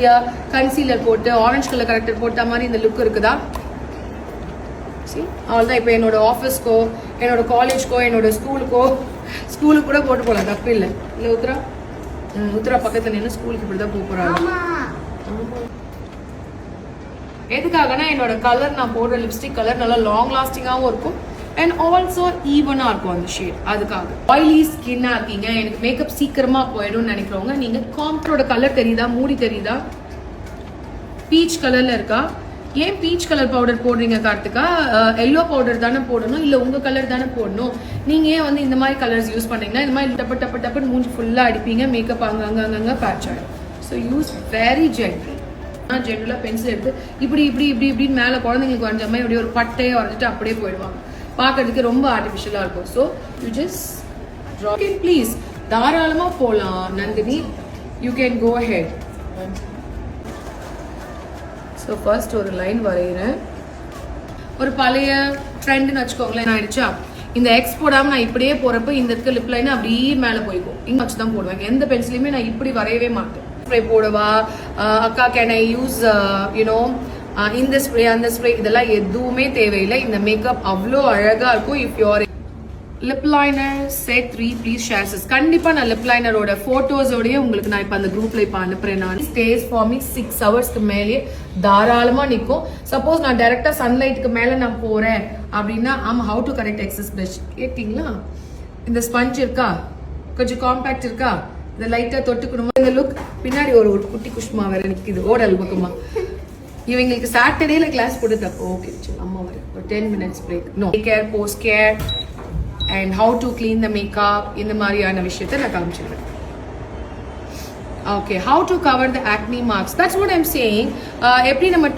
ஜாலியா கன்சீலர் போட்டு orange colour character போட்ட மாதிரி இந்த லுக் இருக்குதா? அவ்வளோதான். இப்போ என்னோட ஆஃபீஸ்க்கோ என்னோட காலேஜ்க்கோ என்னோட ஸ்கூலுக்கு கூட போட்டு போகலாம், தப்பு இல்லை. இல்லை உத்ரா? உத்ரா பக்கத்தில் நின்று ஸ்கூலுக்கு இப்படி தான் போகிறாங்க. எதுக்காகனா என்னோட கலர், நான் போடுற லிப்ஸ்டிக் கலர் நல்லா லாங் லாஸ்டிங்காகவும் இருக்கும் அண்ட் ஆல்சோ ஈவனா இருக்கும் அந்த ஷேட். அதுக்காக ஆயிலி ஸ்கின்னா இருக்கீங்க, எனக்கு மேக்கப் சீக்கிரமா போயிடும்னு நினைக்கிறவங்க நீங்க காம்ப்டரோட கலர் தெரியுதா, மூடி தெரியுதா, பீச் கலர்ல இருக்கா? ஏன் பீச் கலர் பவுடர் போடுறீங்க கார்த்திகா? எல்லோ பவுடர் தானே போடணும், இல்ல உங்க கலர் தானே போடணும். நீங்க ஏன் வந்து இந்த மாதிரி கலர்ஸ் யூஸ் பண்ணீங்கன்னா இந்த மாதிரி டப்பு டப்பு டப்புன்னு மூஞ்சி ஃபுல்லா அடிப்பீங்க, மேக்கப் அங்கங்க பேட்ச் ஆகிடும். So use very gentle. ஜென்ரலா பென்சில் எடுத்து இப்படி இப்படி இப்படி இப்படின்னு மேல குழந்தைங்களுக்கு வரைஞ்ச மாதிரி அப்படியே ஒரு பட்டையை வரைஞ்சிட்டு அப்படியே போயிடுவாங்க, பார்க்கறதுக்கு ரொம்ப ஆர்டிஃபிஷியலா இருக்கும். So you just draw it please. தாராளமா போகலாம் Nandini, you can go ahead. So first ஒரு லைன் வரைகிறேன். ஒரு பழைய ட்ரெண்ட்னு வச்சுக்கோங்களேன், என்ன ஆயிடுச்சா, இந்த எக்ஸ் போடாமல் நான் இப்படியே போகிறப்ப இந்த இருக்க லிப் லைன் அப்படியே மேலே போய்க்கும். இங்கே வச்சு தான் போடுவேன். எந்த பென்சிலையுமே நான் இப்படி வரையவே மாட்டேன். ஸ்ப்ரே போடவா அக்கா, கேன் ஐ யூஸ் யூனோ இந்த ஸ்ப்ரே அந்த ஸ்ப்ரே, இதெல்லாம் எதுவுமே தேவையில்லை. இந்த மேக்கப் அவ்வளோ அழகாக இருக்கும். If your lip liner set 3 please share sis. கண்டிப்பா நான் லிப் லைனரோட போட்டோஸோடய உங்களுக்கு நான் இப்போ அந்த குரூப்ல இப்போ அனுப்புறேன். நான் ஸ்டேஸ் ஃபார் மீ 6 ஹவர்ஸ்க்கு மேலேயே தாராளமா நிற்கும். சப்போஸ் நான் டைரக்டா சன்லைட்டுக்கு மேல நான் போறேன் அப்படின்னா how to correct excess brush கேட்டீங்களா? இந்த ஸ்பஞ்ச் இருக்கா, கொஞ்சம் காம்பாக்ட் இருக்கா, இந்த லைட்டா தொட்டுக்கணுமா? இந்த லுக் பின்னாடி ஒரு குட்டி குஷ்மா வேற நிற்குது ஓடல் பக்கமா. இவங்களுக்கு சாட்டர்டேல கிளாஸ் போட்டு தப்போ ஓகே அம்மா வர ஒரு 10 minutes break. No care, post care and how to clean the makeup, இந்த மாதிரியான விஷயத்தை நான் காமிச்சிடுறேன். Okay, how to cover the acne marks, that's what I'm saying. எப்படி நம்ம